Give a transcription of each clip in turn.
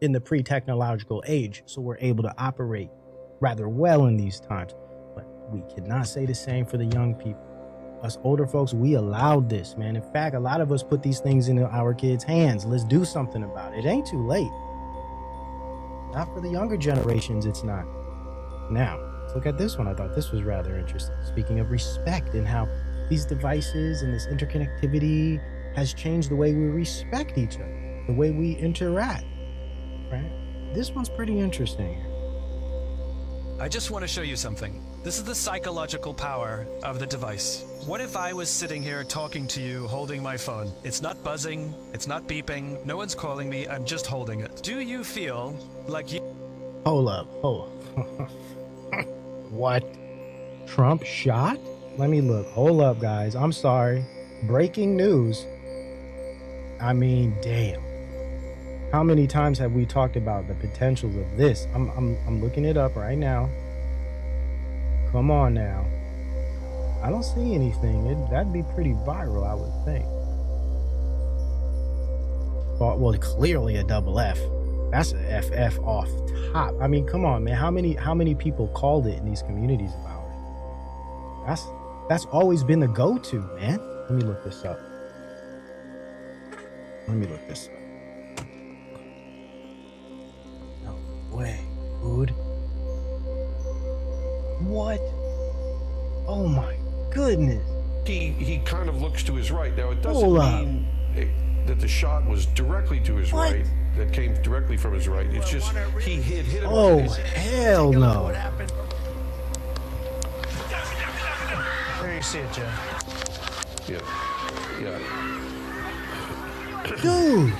in the pre-technological age, so we're able to operate rather well in these times. But we cannot say the same for the young people. Us older folks, we allowed this, man. In fact, a lot of us put these things into our kids' hands. Let's do something about it. It ain't too late. Not for the younger generations, it's not. Now, let's look at this one. I thought this was rather interesting. Speaking of respect and how these devices and this interconnectivity has changed the way we respect each other, the way we interact, right? This one's pretty interesting. I just want to show you something. This is the psychological power of the device. What if I was sitting here talking to you holding my phone? It's not buzzing, it's not beeping, no one's calling me, I'm just holding it. Do you feel like you... Hold up. What? Trump shot? Let me look. Hold up, guys. I'm sorry. Breaking news. I mean, damn. How many times have we talked about the potentials of this? I'm looking it up right now. Come on now. I don't see anything. That'd be pretty viral, I would think. Well, clearly a double F. That's a FF off top. I mean, come on, man. How many people called it in these communities about it? That's always been the go-to, man. Let me look this up. No way, dude. What? Oh my goodness. He kind of looks to his right. Now, it doesn't mean that the shot was directly to his right, that came directly from his right. It's just he hit him. Oh, hell no. There you see it, Jim. Yeah. Dude.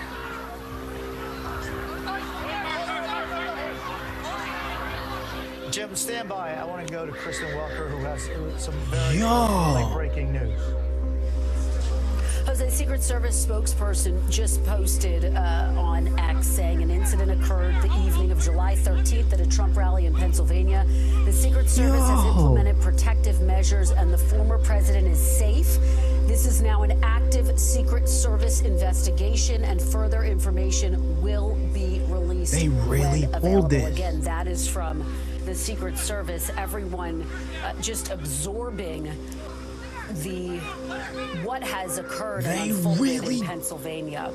Jim, stand by. I want to go to Kristen Welker, who has some very late breaking news. Jose, Secret Service spokesperson just posted on X saying an incident occurred the evening of July 13th at a Trump rally in Pennsylvania. The Secret Service has implemented protective measures and the former president is safe. This is now an active Secret Service investigation and further information will be released. They really pulled this. Again, that is from the Secret Service. Everyone just absorbing what has occurred and unfolded in Pennsylvania.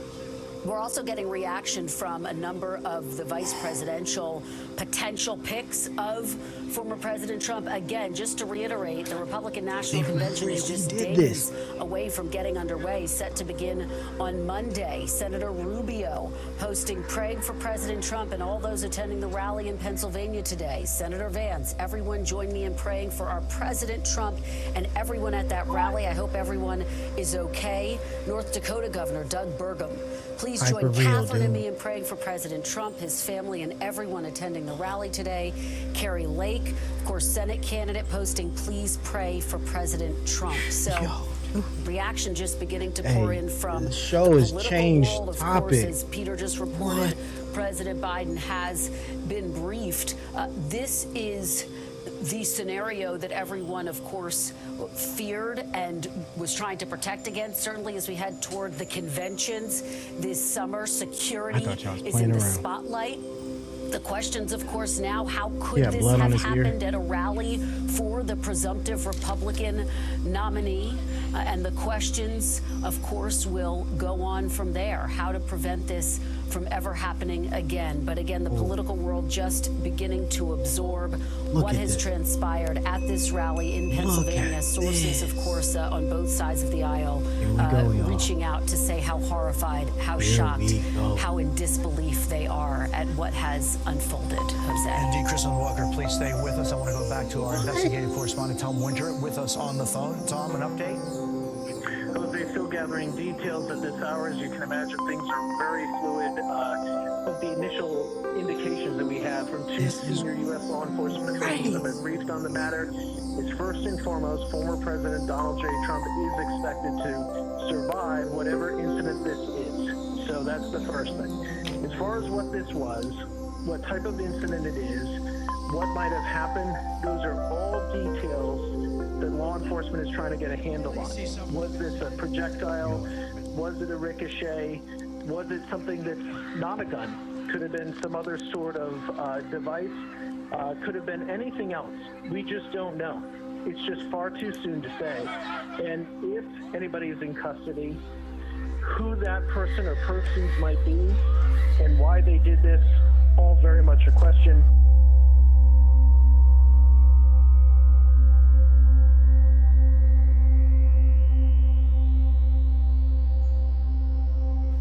We're also getting reaction from a number of the vice presidential potential picks of former President Trump. Again, just to reiterate, the Republican National Convention is just days away from getting underway, set to begin on Monday. Senator Rubio posting praying for President Trump and all those attending the rally in Pennsylvania today. Senator Vance, everyone join me in praying for our President Trump and everyone at that rally. I hope everyone is okay. North Dakota Governor Doug Burgum, please join Catherine and me in praying for President Trump, his family, and everyone attending the rally today. Carrie Lake, of course, Senate candidate, posting, please pray for President Trump. So reaction just beginning to pour in from the show has changed world. Of course, as Peter just reported, President Biden has been briefed. This is the scenario that everyone, of course, feared and was trying to protect against. Certainly as we head toward the conventions this summer, security is in the spotlight. The questions, of course, now, how could this have happened at a rally for the presumptive Republican nominee? And the questions, of course, will go on from there. How to prevent this from ever happening again. But again, the political world just beginning to absorb what has transpired at this rally in Pennsylvania. Sources, of course, on both sides of the aisle reaching out to say how horrified, how shocked, how in disbelief they are at what has unfolded. Jose. Indeed, Kristen Walker, please stay with us. I want to go back to our investigative correspondent, Tom Winter, with us on the phone. Tom, an update? Jose, still gathering details at this hour. As you can imagine, things are very fluid. But the initial indications that we have from two senior U.S. law enforcement officials have been briefed on the matter is, first and foremost, former President Donald J. Trump is expected to survive whatever incident this is. So that's the first thing. As far as what this was, what type of incident it is, what might have happened, those are all details that law enforcement is trying to get a handle on. Was this a projectile? Was it a ricochet? Was it something that's not a gun? could have been some other sort of device, could have been anything else. We just don't know. It's just far too soon to say. And if anybody is in custody, who that person or persons might be and why they did this, all very much a question.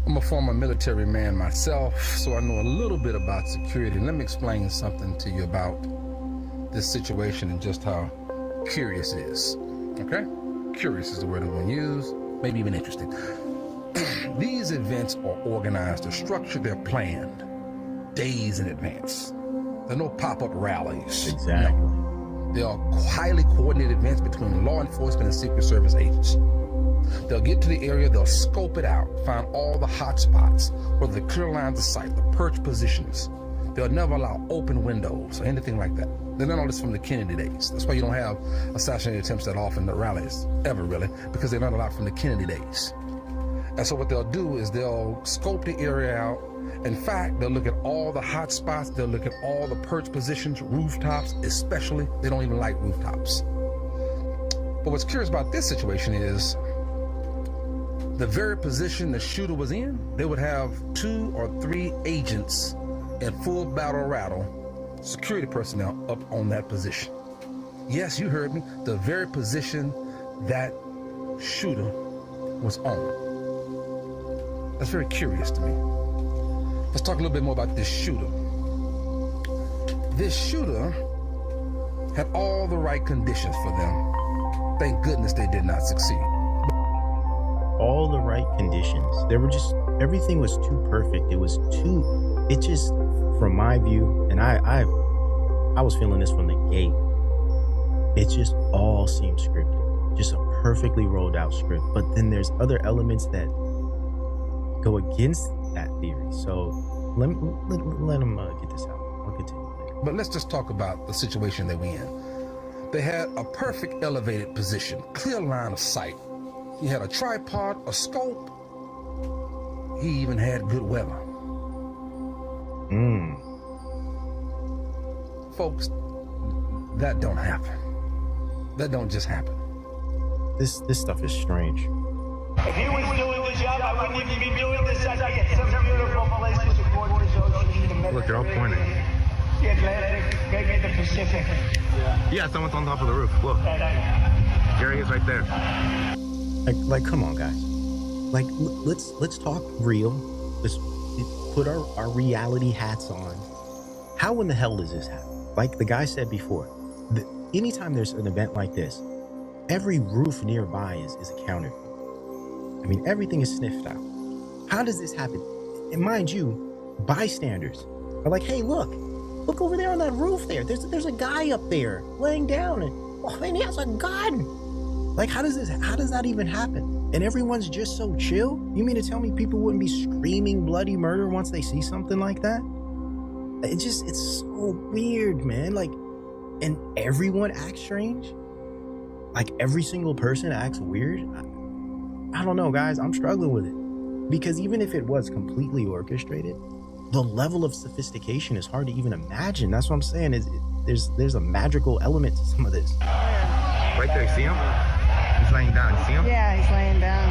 I'm a former military man myself, so I know a little bit about security. Let me explain something to you about this situation and just how curious it is. Okay? Curious is the word I'm going to use, maybe even interesting. These events are organized, they're structured, they're planned days in advance. There are no pop-up rallies. Exactly. No. They are highly coordinated events between law enforcement and Secret Service agents. They'll get to the area, they'll scope it out, find all the hot spots, whether the clear lines of sight, the perch positions. They'll never allow open windows or anything like that. They learned all this from the Kennedy days. That's why you don't have assassination attempts that often at rallies, ever really, because they learned a lot from the Kennedy days. And so what they'll do is they'll scope the area out. In fact, they'll look at all the hot spots, they'll look at all the perch positions, rooftops especially. They don't even like rooftops. But what's curious about this situation is the very position the shooter was in, they would have 2 or 3 agents in full battle rattle, security personnel up on that position. Yes, you heard me, the very position that shooter was on. That's very curious to me. Let's talk a little bit more about this shooter. This shooter had all the right conditions for them. Thank goodness they did not succeed. All the right conditions. They were just, everything was too perfect. It just, from my view, and I was feeling this from the gate, it just all seemed scripted. Just a perfectly rolled out script. But then there's other elements that go against that theory. So let him get this out. I'll continue later. But let's just talk about the situation they were in. They had a perfect elevated position, clear line of sight. He had a tripod, a scope. He even had good weather. Folks, that don't happen. That don't just happen. This stuff is strange. If he was doing the job, I wouldn't even be doing this. I'd be at some beautiful place with the gorgeous ocean. Look, they're all pointing. The Atlantic, maybe the Pacific. Yeah, someone's on top of the roof. Look. There he is right there. Like, come on, guys. Like, let's talk real. Let's put our reality hats on. How in the hell does this happen? Like the guy said before, anytime there's an event like this, every roof nearby is accounted for. I mean, everything is sniffed out. How does this happen? And mind you, bystanders are like, hey, look over there on that roof there. There's a guy up there laying down, and he has a gun. Like, how does that even happen? And everyone's just so chill? You mean to tell me people wouldn't be screaming bloody murder once they see something like that? It's so weird, man. Like, and everyone acts strange? Like, every single person acts weird? I don't know, guys. I'm struggling with it. Because even if it was completely orchestrated, the level of sophistication is hard to even imagine. That's what I'm saying. There's a magical element to some of this. Right there, see him? He's laying down. You see him? Yeah, he's laying down.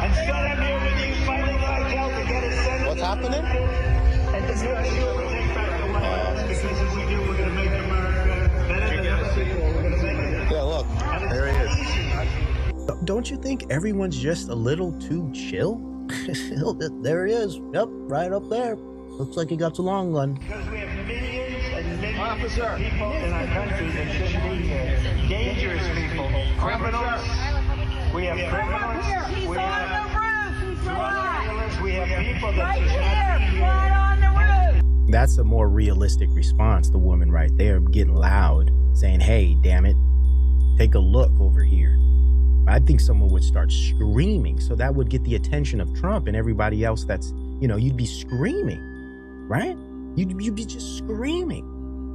And still I'm here with you fighting like hell to get a sentence. What's happening? And to make sure we take back the White House, because if we do, we're going to make America better than ever before. We're going to make it. Yeah, look. There he is. Don't you think everyone's just a little too chill? There he is. Yep, right up there. Looks like he got the long gun. Because we have millions and millions of people in our country that shouldn't be here. Dangerous people. Criminals. We have criminals. He's We on have the roof. He's drug dealers. We have people that right should not be here, here. right on the roof. That's a more realistic response. The woman right there getting loud, saying, hey, damn it, take a look over here. I think someone would start screaming. So that would get the attention of Trump and everybody else that's, you'd be screaming, right? You'd be just screaming.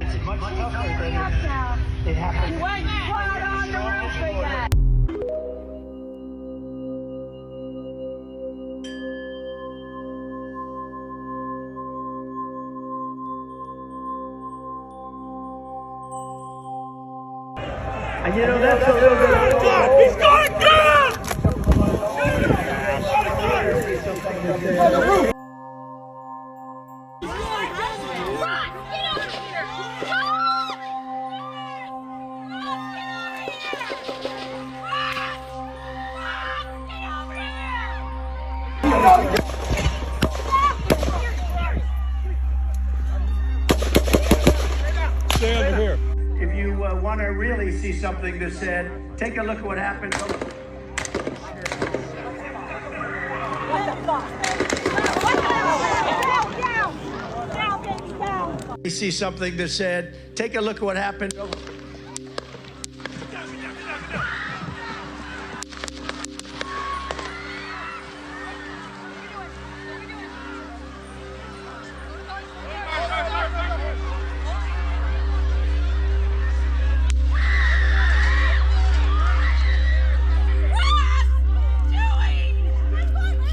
It's much tougher than it happened. He went right on the roof for that. And you know, that's a little bit. He's going down! Stay over here. If you want to really see something that said, take a look at what happened. You see something that said, take a look at what happened.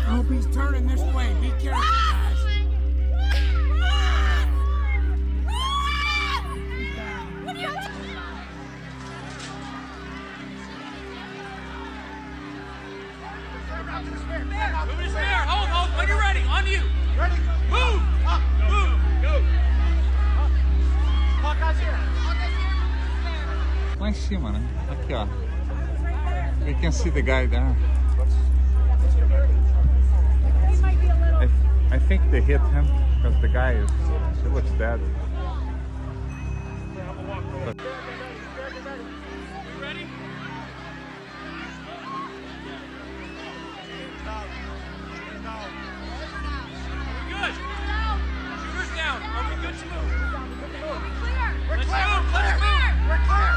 Hope he's turning this way. Be careful, guys. Moving his spear. Hold. When you're ready. On you. Ready. Move. Up. Move. Go. Hawkeye's here. Lá em cima, né? Aqui, ó. We can see the guy there. I think they hit him because the guy he looks dead. But Ready? Good. Shooters down. Are we good to move? Let's move. Let's move. We're clear.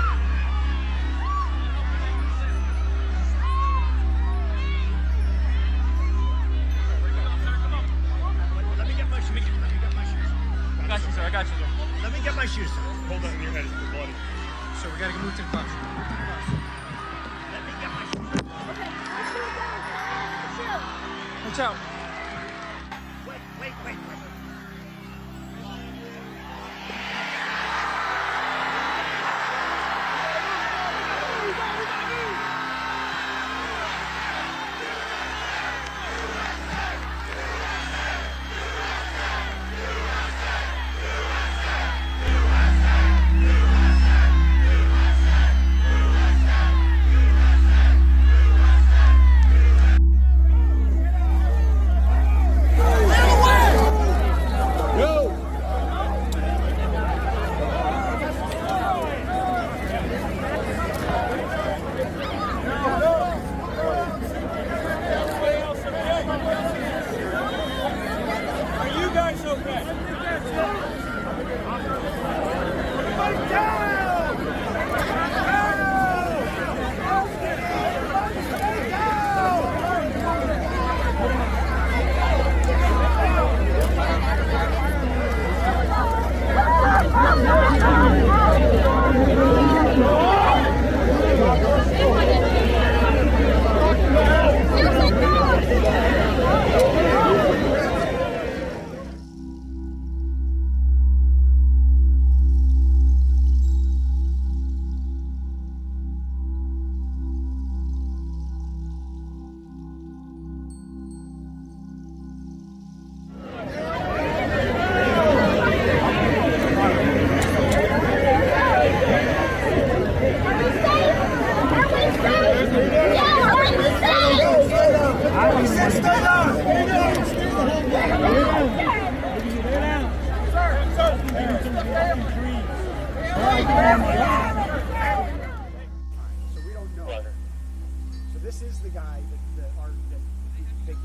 Let me get my shoes. I got you, sir. I got you. Let me get my shoes. Hold on, your head is bloody. So we got to move to the bus. Let me get my shoes. Watch out. Wait.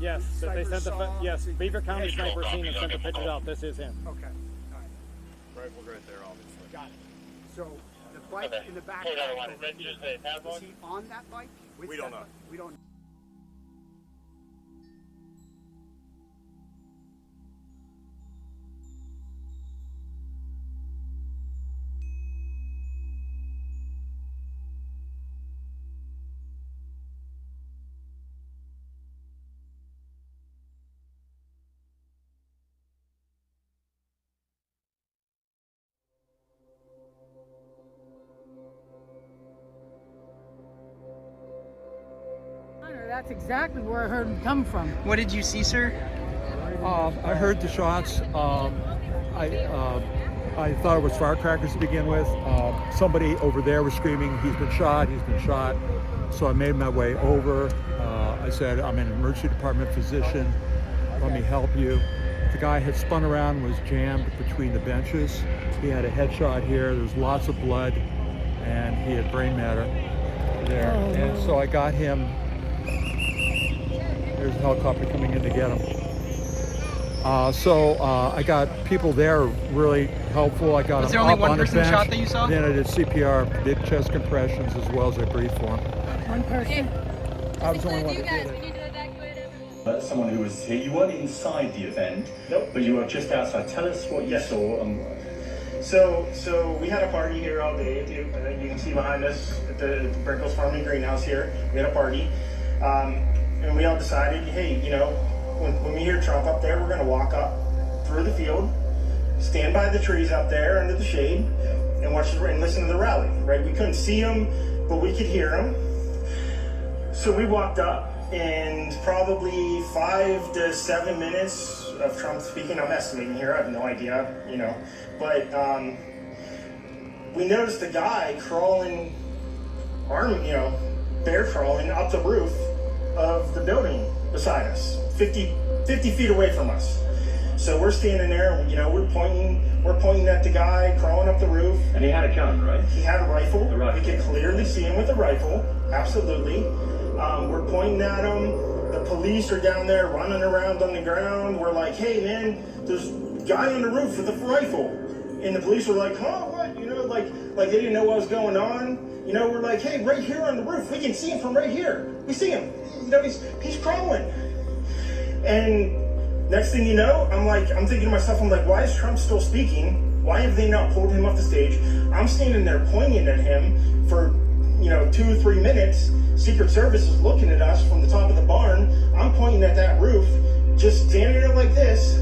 Yes, that they sent the yes, Beaver County Sniper Team has sent the pictures out. This is him. Okay. All right. Rifle right there, obviously. Got it. So the bike in the back. Is he on that bike? We don't know. We don't know. That's exactly where I heard him come from. What did you see, sir? I heard the shots. I thought it was firecrackers to begin with. Somebody over there was screaming, he's been shot, he's been shot. So I made my way over. I said, I'm an emergency department physician. Let me help you. The guy had spun around and was jammed between the benches. He had a headshot here. There was lots of blood, and he had brain matter there. And so I got him. There's a helicopter coming in to get him. I got people there really helpful. I got Was him there only up one on the person bench. shot that you saw? Then I did CPR, did chest compressions as well as I breathed for him. One person? I was the only one that did it. Someone who was here. You weren't inside the event, nope. But you were just outside. Tell us what you saw. So we had a party here all day. You can see behind us at the Brickles Farming Greenhouse here. We had a party, and we all decided, hey, when we hear Trump up there, we're going to walk up through the field, stand by the trees up there under the shade, and watch and listen to the rally. Right? We couldn't see him, but we could hear him. So we walked up. And probably 5 to 7 minutes of Trump speaking. I'm estimating here. I have no idea, But we noticed a guy crawling, bear crawling up the roof of the building beside us, 50 feet away from us. So we're standing there, and we're pointing at the guy crawling up the roof. And he had a gun, right? He had a rifle. We could clearly see him with a rifle. Absolutely. We're pointing at him. The police are down there running around on the ground. We're like, hey man, there's a guy on the roof with a rifle. And the police were like, huh, what? Like they didn't know what was going on. We're like, hey, right here on the roof, we can see him from right here. We see him. He's crawling. And next thing you know, I'm thinking to myself, why is Trump still speaking? Why have they not pulled him off the stage? I'm standing there pointing at him for 2 or 3 minutes. Secret Service is looking at us from the top of the barn. I'm pointing at that roof, just standing there like this.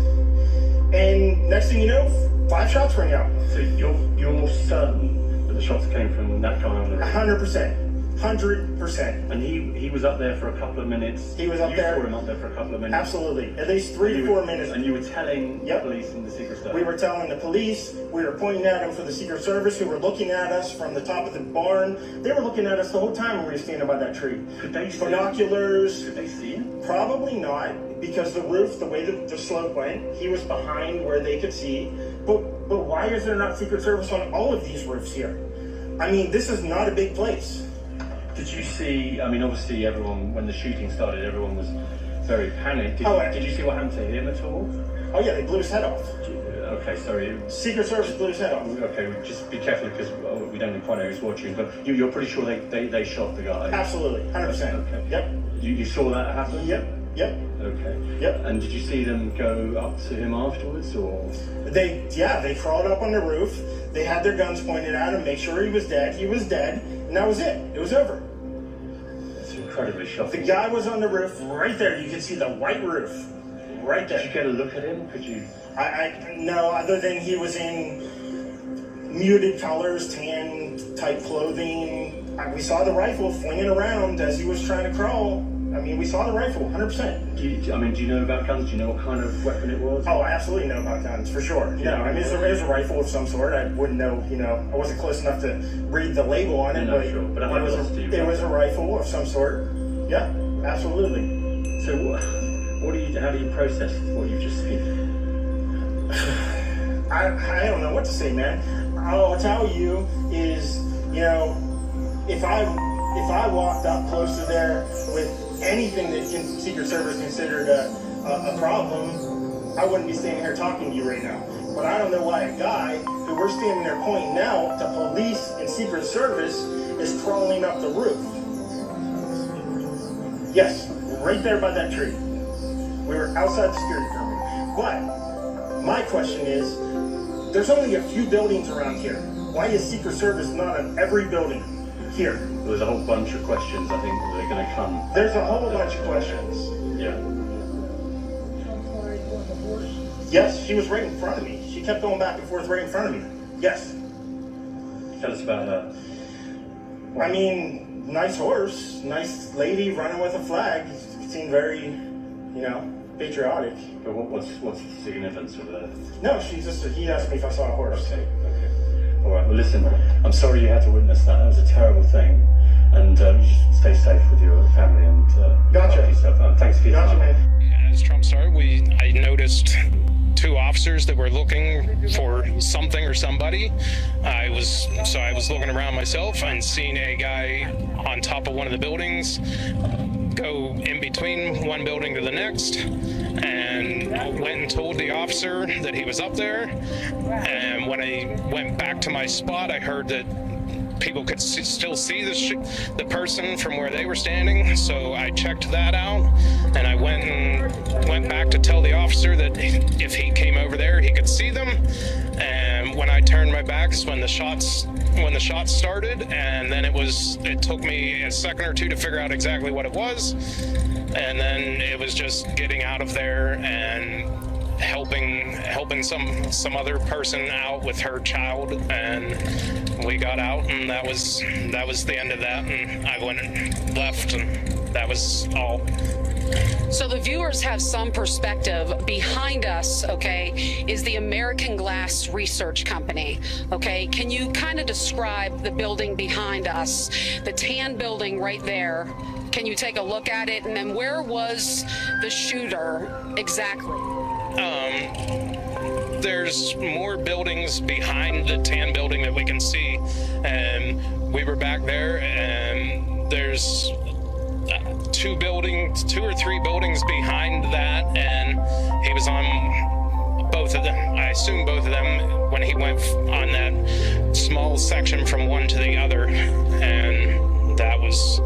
And next thing you know, 5 shots ring out. So you're certain that the shots came from that guy on the roof? 100%. 100%. And he was up there for a couple of minutes. He was up there. You saw him up there for a couple of minutes. Absolutely. At least 3 to 4 minutes. And you were telling the police and the Secret Service? We were telling the police. We were pointing at them for the Secret Service, who were looking at us from the top of the barn. They were looking at us the whole time when we were standing by that tree. Could they see binoculars? Could they see him? Probably not, because the roof, the way the slope went, he was behind where they could see. But why is there not Secret Service on all of these roofs here? This is not a big place. Did you see, obviously everyone, when the shooting started, everyone was very panicked. Did you see what happened to him at all? Oh yeah, they blew his head off. Okay, sorry. Secret Service blew his head off. Okay, just be careful because we don't quite know who's watching, but you're pretty sure they shot the guy? Absolutely, 100%. Okay. Yep. You saw that happen? Yep. Okay. Yep. And did you see them go up to him afterwards, or? They crawled up on the roof. They had their guns pointed at him, make sure he was dead. He was dead, and that was it. It was over. It's incredibly shocking. The guy was on the roof right there. You can see the white roof right there. Did you get a look at him? Could you? No, other than he was in muted colors, tan type clothing. We saw the rifle flinging around as he was trying to crawl. We saw the rifle, 100%. Do you know about guns? Do you know what kind of weapon it was? Oh, I absolutely know about guns, for sure. It was a rifle of some sort. I wouldn't know, I wasn't close enough to read the label on it, but it was a rifle of some sort. Yeah, absolutely. So how do you process what you've just seen? I don't know what to say, man. All I'll tell you is, if I walked up close to there with anything that Secret Service considered a problem, I wouldn't be standing here talking to you right now. But I don't know why a guy who we're standing there pointing now to police and Secret Service is crawling up the roof. Yes, right there by that tree. We were outside the security perimeter. But my question is, there's only a few buildings around here. Why is Secret Service not on every building here? There's a whole bunch of questions, I think, that are going to come. There's a whole bunch of questions. Yeah. Yes, she was right in front of me. She kept going back and forth right in front of me. Yes. Tell us about her. nice horse, nice lady running with a flag. He seemed very, you know, patriotic. But what's the significance of that? No, he asked me if I saw a horse. Okay. All right. Well, listen. I'm sorry you had to witness that. That was a terrible thing. And you should stay safe with your family and gotcha. Yourself. Thanks for your time. Man. As Trump started, I noticed 2 officers that were looking for something or somebody. I was looking around myself and seen a guy on top of one of the buildings go in between one building to the next, and went and told the officer that he was up there. And when I went back to my spot, I heard that people could still see the person from where they were standing, so I checked that out, and I went back to tell the officer that if he came over there, he could see them. And when I turned my back is when the shots started, and then it took me a second or two to figure out exactly what it was, and then it was just getting out of there and helping some other person out with her child, and we got out, and that was the end of that, and I went and left, and that was all. So the viewers have some perspective. Behind us, okay, is the American Glass Research Company, okay? Can you kind of describe the building behind us, the tan building right there? Can you take a look at it? And then where was the shooter exactly? There's more buildings behind the tan building that we can see, and we were back there, and there's 2 or 3 buildings behind that, and he was on both of them. I assume both of them when he went on that small section from one to the other, and that was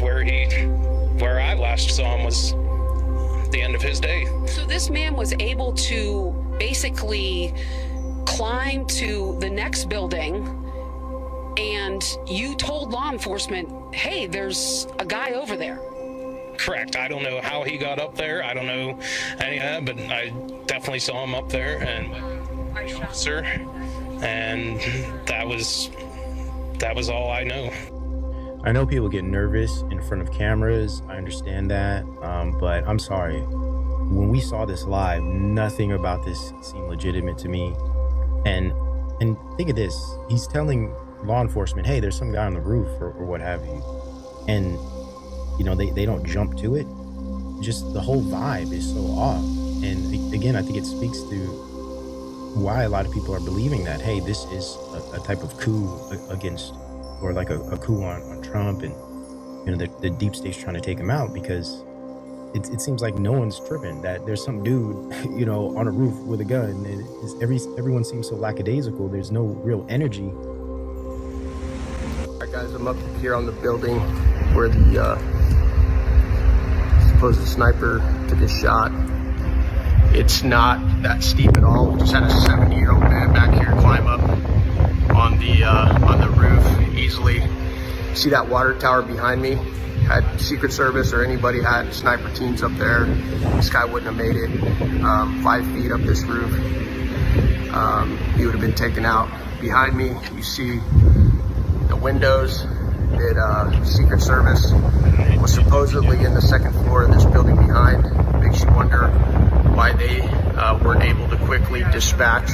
where I last saw him, was the end of his day. So this man was able to basically climb to the next building, and you told law enforcement, hey, there's a guy over there. Correct. I don't know how he got up there. I don't know any of that, but I definitely saw him up there, and officer, and that was all I know. I know people get nervous in front of cameras. I understand that, but I'm sorry. When we saw this live, nothing about this seemed legitimate to me. And think of this: he's telling law enforcement, "Hey, there's some guy on the roof," or what have you, and you know they don't jump to it. Just the whole vibe is so off. And again, I think it speaks to why a lot of people are believing that, hey, this is a type of coup against, or like a coup on Trump, and you know the deep state's trying to take him out, because it seems like no one's tripping that there's some dude, you know, on a roof with a gun, and everyone seems so lackadaisical. There's no real energy. All right, guys, I'm up here on the building where the supposed sniper took a shot. It's not that steep at all. We just had a 70-year-old man back here climb up on the roof easily. See that water tower behind me? Had Secret Service or anybody had sniper teams up there, this guy wouldn't have made it 5 feet up this roof. He would have been taken out. Behind me, you see the windows that Secret Service was supposedly in the second floor of this building behind. Makes you wonder why they weren't able to quickly dispatch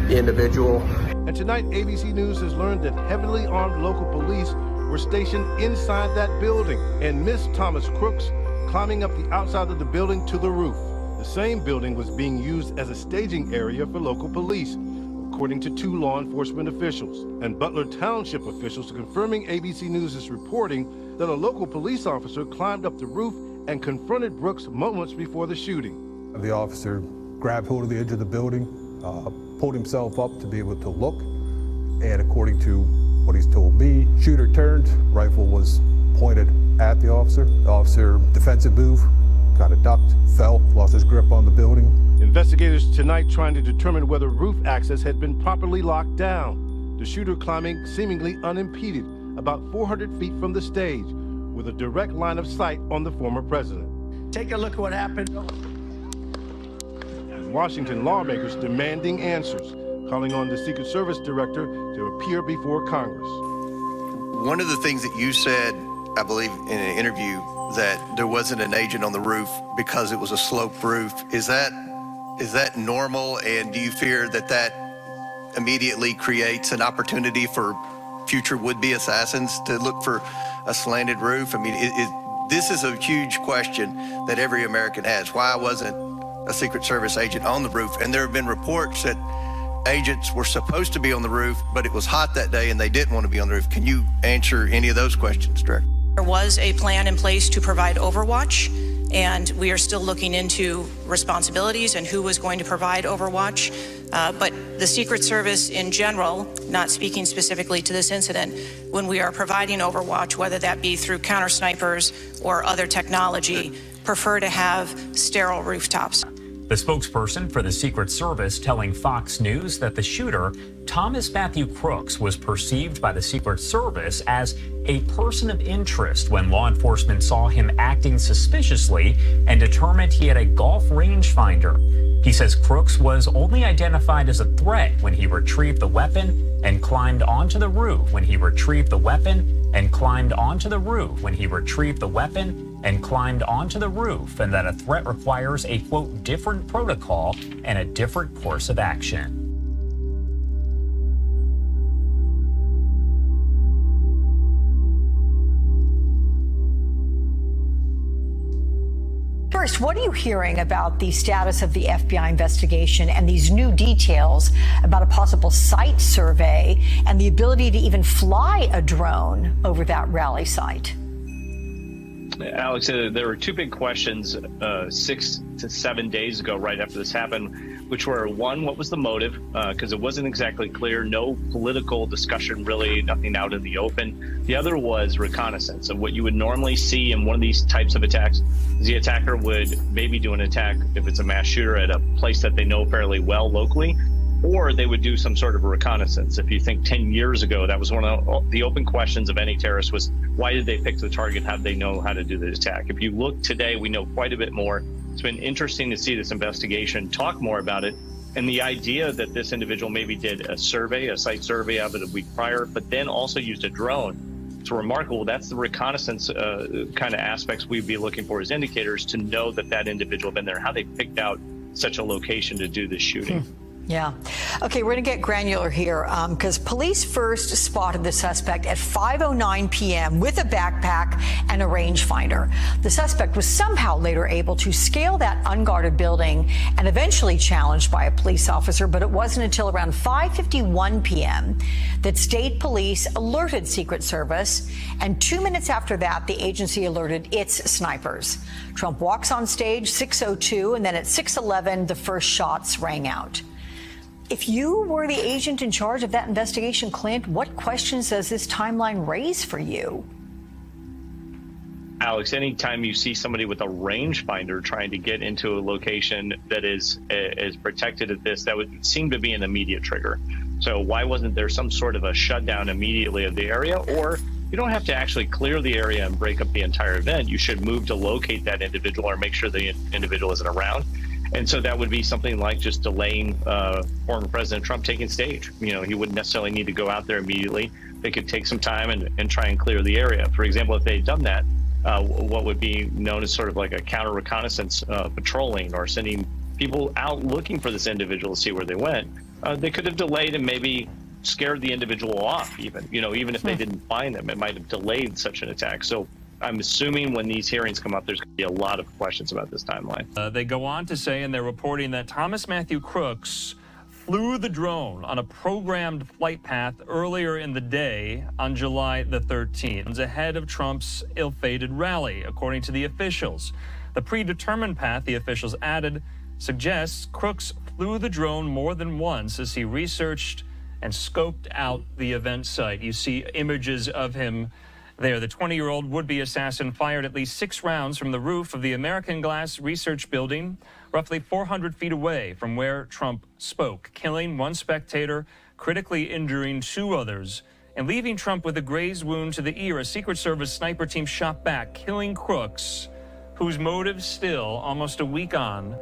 the individual. And tonight, ABC News has learned that heavily armed local police were stationed inside that building and missed Thomas Crooks climbing up the outside of the building to the roof. The same building was being used as a staging area for local police, according to 2 law enforcement officials. And Butler Township officials are confirming ABC News' reporting that a local police officer climbed up the roof and confronted Brooks moments before the shooting. The officer grabbed hold of the edge of the building, pulled himself up to be able to look, and according to what he's told me, shooter turned, rifle was pointed at the officer. The officer, defensive move, kind of ducked, fell, lost his grip on the building. Investigators tonight trying to determine whether roof access had been properly locked down. The shooter climbing seemingly unimpeded about 400 feet from the stage, with a direct line of sight on the former president. Take a look at what happened. Washington lawmakers demanding answers, calling on the Secret Service director to appear before Congress. One of the things that you said, I believe, in an interview, that there wasn't an agent on the roof because it was a sloped roof. Is that normal? And do you fear that that immediately creates an opportunity for future would-be assassins to look for a slanted roof? I mean, this is a huge question that every American has. Why wasn't a Secret Service agent on the roof? And there have been reports that agents were supposed to be on the roof, but it was hot that day and they didn't want to be on the roof. Can you answer any of those questions, Director? There was a plan in place to provide overwatch, and we are still looking into responsibilities and who was going to provide overwatch. But the Secret Service in general, not speaking specifically to this incident, when we are providing overwatch, whether that be through counter snipers or other technology, prefer to have sterile rooftops. The spokesperson for the Secret Service telling Fox News that the shooter, Thomas Matthew Crooks, was perceived by the Secret Service as a person of interest when law enforcement saw him acting suspiciously and determined he had a golf rangefinder. He says Crooks was only identified as a threat when he retrieved the weapon and climbed onto the roof when he retrieved the weapon and climbed onto the roof when he retrieved the weapon and climbed onto the roof, and that a threat requires a, quote, different protocol and a different course of action. First, what are you hearing about the status of the FBI investigation and these new details about a possible site survey and the ability to even fly a drone over that rally site? Alex, there were two big questions 6 to 7 days ago, right after this happened, which were, one, what was the motive? Because it wasn't exactly clear, no political discussion, really, nothing out in the open. The other was reconnaissance. So what you would normally see in one of these types of attacks is the attacker would maybe do an attack, if it's a mass shooter, at a place that they know fairly well locally, or they would do some sort of a reconnaissance. If you think 10 years ago, that was one of the open questions of any terrorist was, why did they pick the target? How did they know how to do the attack? If you look today, we know quite a bit more. It's been interesting to see this investigation, talk more about it. And the idea that this individual maybe did a survey, a site survey of it a week prior, but then also used a drone. It's remarkable. That's the reconnaissance kind of aspects we'd be looking for as indicators to know that that individual had been there, how they picked out such a location to do this shooting. Yeah. Okay, we're going to get granular here because police first spotted the suspect at 5:09 p.m. with a backpack and a rangefinder. The suspect was somehow later able to scale that unguarded building and eventually challenged by a police officer, but it wasn't until around 5:51 p.m. that state police alerted Secret Service, and 2 minutes after that, the agency alerted its snipers. Trump walks on stage 6:02, and then at 6:11, the first shots rang out. If you were the agent in charge of that investigation, Clint, what questions does this timeline raise for you? Alex, anytime you see somebody with a rangefinder trying to get into a location that is protected at this, that would seem to be an immediate trigger. So why wasn't there some sort of a shutdown immediately of the area? Or you don't have to actually clear the area and break up the entire event. You should move to locate that individual or make sure the individual isn't around. And so that would be something like just delaying former President Trump taking stage. You know, he wouldn't necessarily need to go out there immediately. They could take some time and try and clear the area. For example, if they'd done that, what would be known as sort of like a counter reconnaissance patrolling or sending people out looking for this individual to see where they went, they could have delayed and maybe scared the individual off even. You know, even if they didn't find them, it might have delayed such an attack. So I'm assuming when these hearings come up, there's going to be a lot of questions about this timeline. They go on to say, and they're reporting that Thomas Matthew Crooks flew the drone on a programmed flight path earlier in the day on July the 13th, ahead of Trump's ill-fated rally, according to the officials. The predetermined path, the officials added, suggests Crooks flew the drone more than once as he researched and scoped out the event site. You see images of him there. The 20-year-old would-be assassin fired at least 6 rounds from the roof of the American Glass Research Building, roughly 400 feet away from where Trump spoke, killing 1 spectator, critically injuring 2 others, and leaving Trump with a grazed wound to the ear. A Secret Service sniper team shot back, killing Crooks, whose motive still, almost a week on,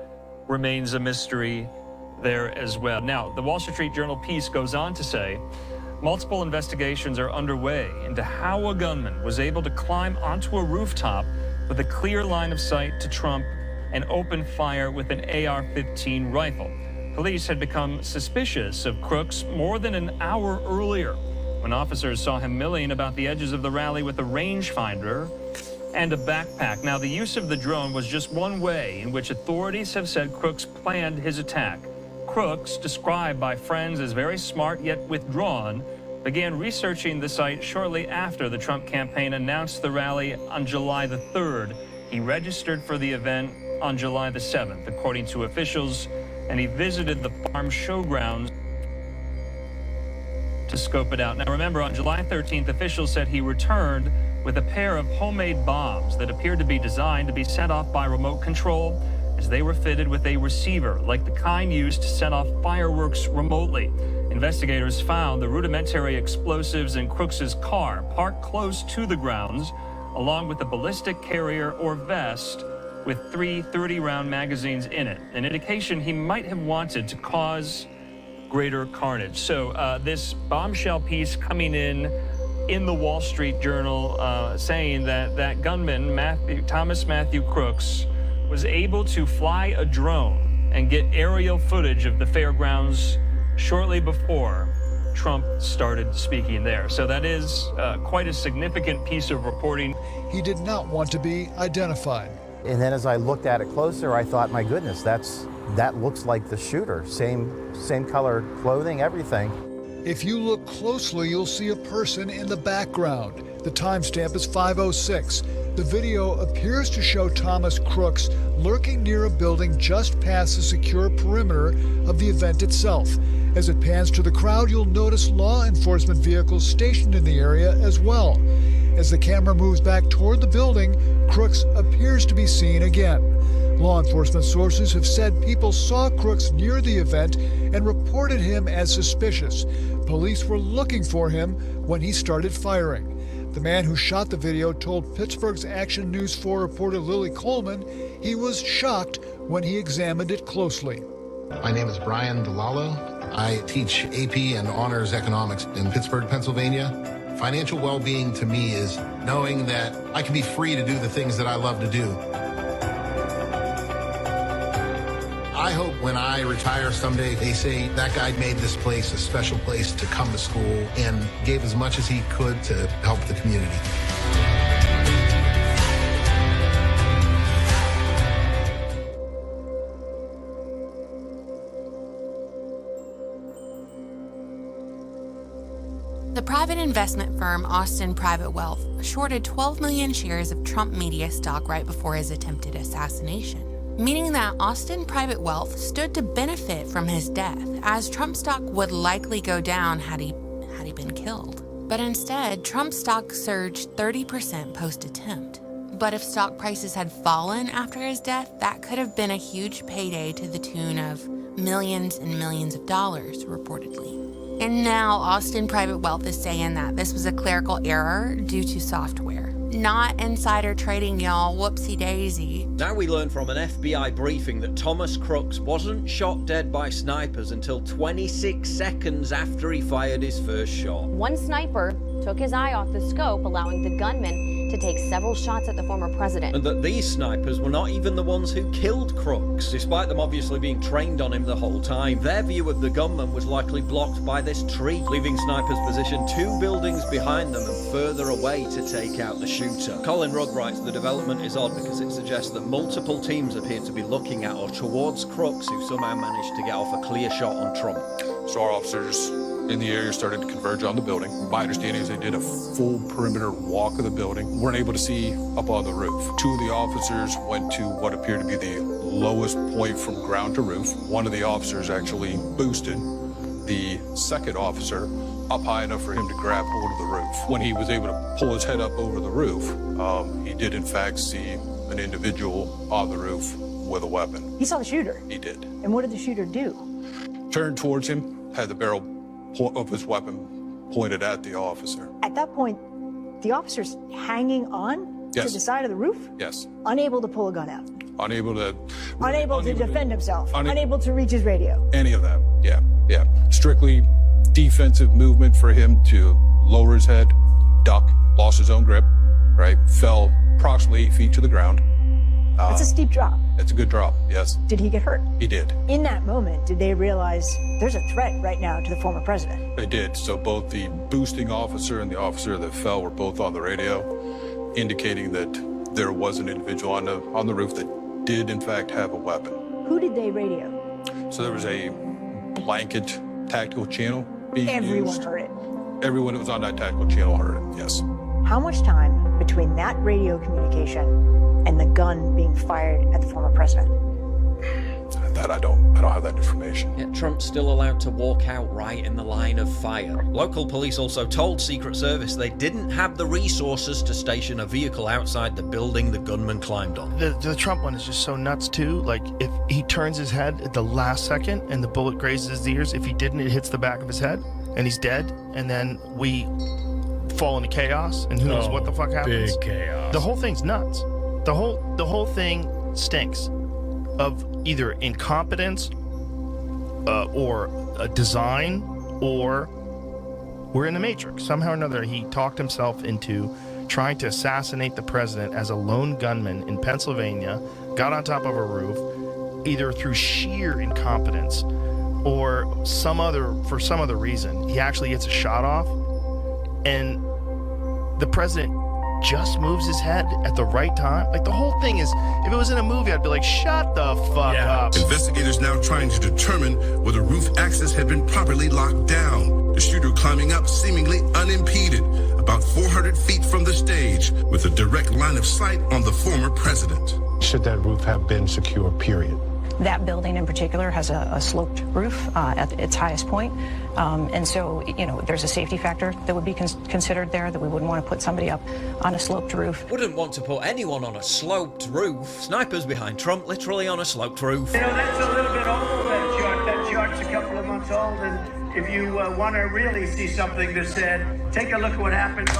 remains a mystery there as well. Now, the Wall Street Journal piece goes on to say, Multiple investigations are underway into how a gunman was able to climb onto a rooftop with a clear line of sight to Trump and open fire with an AR-15 rifle. Police had become suspicious of Crooks more than an hour earlier when officers saw him milling about the edges of the rally with a rangefinder and a backpack. Now, the use of the drone was just one way in which authorities have said Crooks planned his attack. Crooks, described by friends as very smart yet withdrawn, began researching the site shortly after the Trump campaign announced the rally on July the 3rd. He registered for the event on July the 7th, according to officials, and he visited the farm showgrounds to scope it out. Now, remember, on July 13th, officials said he returned with a pair of homemade bombs that appeared to be designed to be set off by remote control, as they were fitted with a receiver, like the kind used to set off fireworks remotely. Investigators found the rudimentary explosives in Crooks's car, parked close to the grounds, along with a ballistic carrier or vest with 3 30-round magazines in it, an indication he might have wanted to cause greater carnage. So this bombshell piece coming in the Wall Street Journal, saying that gunman, Thomas Matthew Crooks, was able to fly a drone and get aerial footage of the fairgrounds shortly before Trump started speaking there. So that is quite a significant piece of reporting. He did not want to be identified. And then as I looked at it closer, I thought, my goodness, that looks like the shooter. Same color clothing, everything. If you look closely, you'll see a person in the background. The timestamp is 5:06. The video appears to show Thomas Crooks lurking near a building just past the secure perimeter of the event itself. As it pans to the crowd, you'll notice law enforcement vehicles stationed in the area as well. As the camera moves back toward the building, Crooks appears to be seen again. Law enforcement sources have said people saw Crooks near the event and reported him as suspicious. Police were looking for him when he started firing. The man who shot the video told Pittsburgh's Action News 4 reporter Lily Coleman he was shocked when he examined it closely. My name is Brian DeLallo. I teach AP and Honors Economics in Pittsburgh, Pennsylvania. Financial well-being to me is knowing that I can be free to do the things that I love to do. I hope when I retire someday, they say that guy made this place a special place to come to school and gave as much as he could to help the community. The private investment firm Austin Private Wealth shorted 12 million shares of Trump media stock right before his attempted assassination, meaning that Austin Private Wealth stood to benefit from his death, as Trump stock would likely go down had he been killed. But instead, Trump stock surged 30% post-attempt. But if stock prices had fallen after his death, that could have been a huge payday to the tune of millions and millions of dollars, reportedly. And now Austin Private Wealth is saying that this was a clerical error due to software. Not insider trading, y'all. Whoopsie daisy. Now we learn from an FBI briefing that Thomas Crooks wasn't shot dead by snipers until 26 seconds after he fired his first shot. One sniper took his eye off the scope, allowing the gunman to take several shots at the former president. And that these snipers were not even the ones who killed Crooks, despite them obviously being trained on him the whole time. Their view of the gunman was likely blocked by this tree, leaving snipers positioned 2 buildings behind them and further away to take out the shooter. Colin Rugg writes, the development is odd because it suggests that multiple teams appear to be looking at or towards Crooks, who somehow managed to get off a clear shot on Trump. So our officers in the area started to converge on the building. My understanding is they did a full perimeter walk of the building. Weren't able to see up on the roof. 2 of the officers went to what appeared to be the lowest point from ground to roof. One of the officers actually boosted the second officer up high enough for him to grab hold of the roof. When he was able to pull his head up over the roof, he did in fact see an individual on the roof with a weapon. He saw the shooter? He did. And what did the shooter do? Turned towards him, had the barrel of his weapon pointed at the officer. At that point, the officer's hanging on to the side of the roof? Yes. Unable to pull a gun out? Unable to defend himself? Unable to reach his radio? Any of that, yeah. Strictly defensive movement for him to lower his head, duck, lost his own grip, right? Fell approximately 8 feet to the ground. That's a steep drop. It's a good drop, yes. Did he get hurt? He did. In that moment, did they realize there's a threat right now to the former president? They did. So both the boosting officer and the officer that fell were both on the radio, indicating that there was an individual on the roof that did in fact have a weapon. Who did they radio? So there was a blanket tactical channel being Everyone used. heard it. Everyone that was on that tactical channel heard it, yes. How much time between that radio communication and the gun being fired at the former president? That I don't have that information. Yet Trump's still allowed to walk out right in the line of fire. Local police also told Secret Service they didn't have the resources to station a vehicle outside the building the gunman climbed on. The Trump one is just so nuts too. Like, if he turns his head at the last second and the bullet grazes his ears, if he didn't, it hits the back of his head and he's dead, and then we fall into chaos and who knows what the fuck happens. Big chaos. The whole thing's nuts. The whole thing stinks of either incompetence or a design, or we're in the Matrix. Somehow or another, he talked himself into trying to assassinate the president as a lone gunman in Pennsylvania, got on top of a roof, either through sheer incompetence or for some other reason. He actually gets a shot off, and the president just moves his head at the right time. Like, the whole thing is, if it was in a movie, I'd be like, shut the fuck up. Investigators now trying to determine whether roof access had been properly locked down. The shooter climbing up seemingly unimpeded, about 400 feet from the stage, with a direct line of sight on the former president. Should that roof have been secure, period? That building in particular has a sloped roof at its highest point. And so, there's a safety factor that would be considered there, that we wouldn't want to put somebody up on a sloped roof. Wouldn't want to put anyone on a sloped roof. Snipers behind Trump literally on a sloped roof. That's a little bit old, that shot. That shot's a couple of months old. And if you want to really see something that's said, take a look at what happened.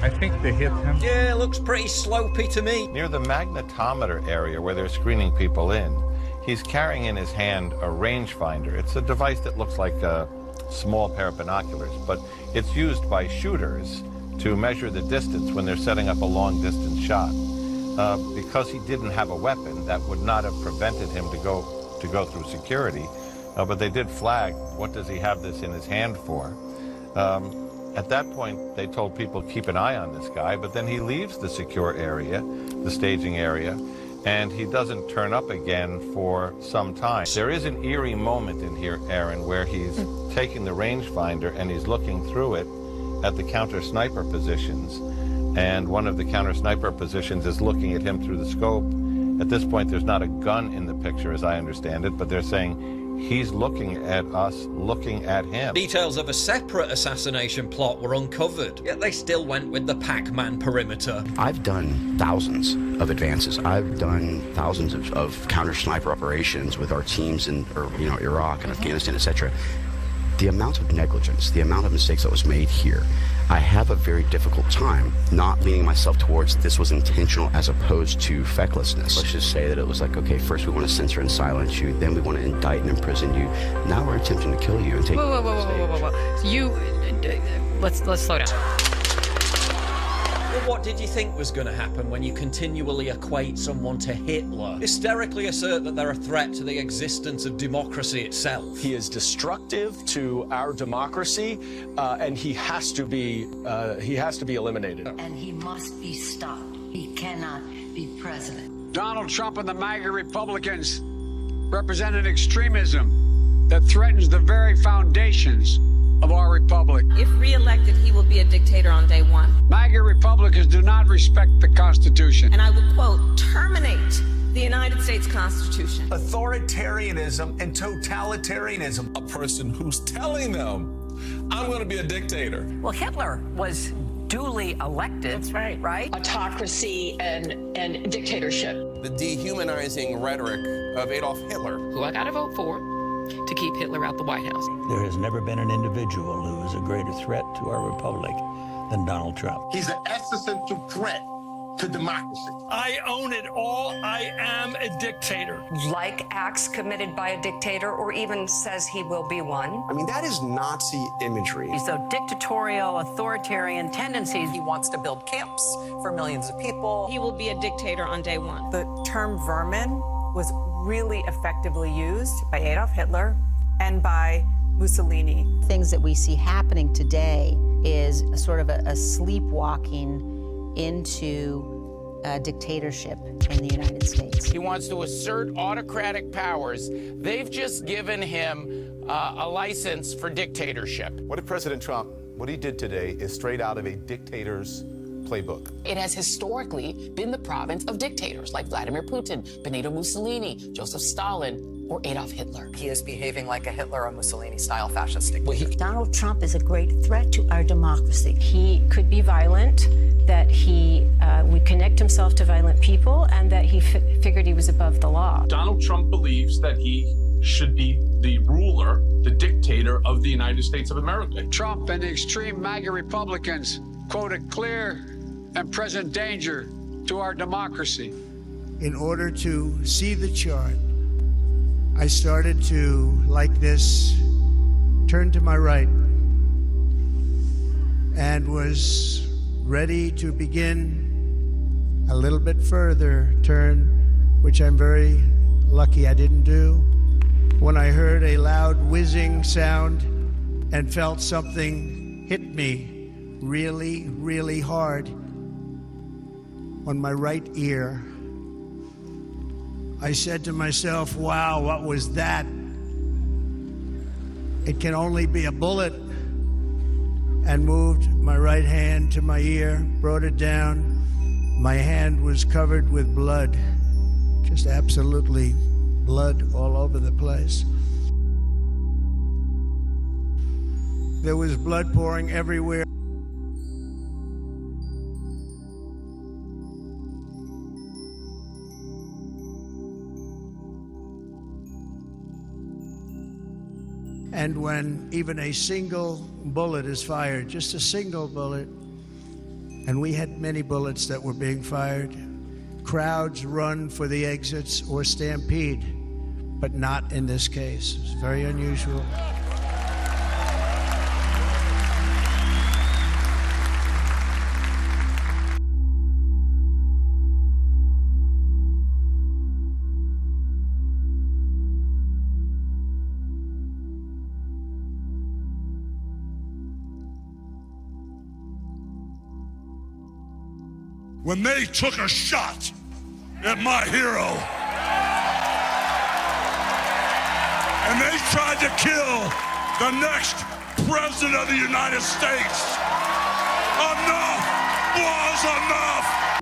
I think they hit him. Yeah, looks pretty slopey to me. Near the magnetometer area where they're screening people in, he's carrying in his hand a rangefinder. It's a device that looks like a small pair of binoculars, but it's used by shooters to measure the distance when they're setting up a long-distance shot. Because he didn't have a weapon, that would not have prevented him to go through security, but they did flag, what does he have this in his hand for? At that point, they told people, keep an eye on this guy, but then he leaves the secure area, the staging area, and he doesn't turn up again for some time. There is an eerie moment in here, Aaron, where he's taking the rangefinder and he's looking through it at the counter sniper positions, and one of the counter sniper positions is looking at him through the scope. At this point, there's not a gun in the picture, as I understand it, but they're saying he's looking at us, looking at him. Details of a separate assassination plot were uncovered, yet they still went with the Pac-Man perimeter. I've done thousands of advances. I've done thousands of counter-sniper operations with our teams in Iraq and Afghanistan, etc. The amount of negligence, the amount of mistakes that was made here, I have a very difficult time not leaning myself towards this was intentional as opposed to fecklessness. Let's just say that it was like, okay, first we want to censor and silence you, then we want to indict and imprison you. Now we're attempting to kill you and take you off the stage. Let's slow down. Well, what did you think was going to happen when you continually equate someone to Hitler? Hysterically assert that they're a threat to the existence of democracy itself. He is destructive to our democracy, and he has to be eliminated. And he must be stopped. He cannot be president. Donald Trump and the MAGA Republicans represent an extremism that threatens the very foundations of our republic. If re-elected, he will be a dictator on day one. MAGA Republicans do not respect the Constitution. And I will, quote, terminate the United States Constitution. Authoritarianism and totalitarianism. A person who's telling them, I'm going to be a dictator. Well, Hitler was duly elected. That's right. Right? Autocracy and dictatorship. The dehumanizing rhetoric of Adolf Hitler. Who I got to vote for to keep Hitler out the White House. There has never been an individual who is a greater threat to our republic than Donald Trump. He's an existential threat to democracy. I own it all. I am a dictator. Like acts committed by a dictator, or even says he will be one. I mean, that is Nazi imagery. So dictatorial, authoritarian tendencies. He wants to build camps for millions of people. He will be a dictator on day one. The term vermin was really effectively used by Adolf Hitler and by Mussolini. Things that we see happening today is a sort of a sleepwalking into dictatorship in the United States. He wants to assert autocratic powers. They've just given him a license for dictatorship. What if President Trump, what he did today is straight out of a dictator's playbook? It has historically been the province of dictators like Vladimir Putin, Benito Mussolini, Joseph Stalin, or Adolf Hitler. He is behaving like a Hitler or Mussolini-style fascist dictator. Donald Trump is a great threat to our democracy. He could be violent, that he would connect himself to violent people, and that he figured he was above the law. Donald Trump believes that he should be the ruler, the dictator of the United States of America. Trump and the extreme MAGA Republicans quote a clear and present danger to our democracy. In order to see the chart, I started to, like this, turn to my right and was ready to begin a little bit further turn, which I'm very lucky I didn't do, when I heard a loud whizzing sound and felt something hit me really, really hard on my right ear. I said to myself, wow, what was that? It can only be a bullet. And moved my right hand to my ear, brought it down. My hand was covered with blood, just absolutely blood all over the place. There was blood pouring everywhere. And when even a single bullet is fired, just a single bullet, and we had many bullets that were being fired, crowds run for the exits or stampede, but not in this case. It's very unusual. When they took a shot at my hero and they tried to kill the next president of the United States, enough was enough.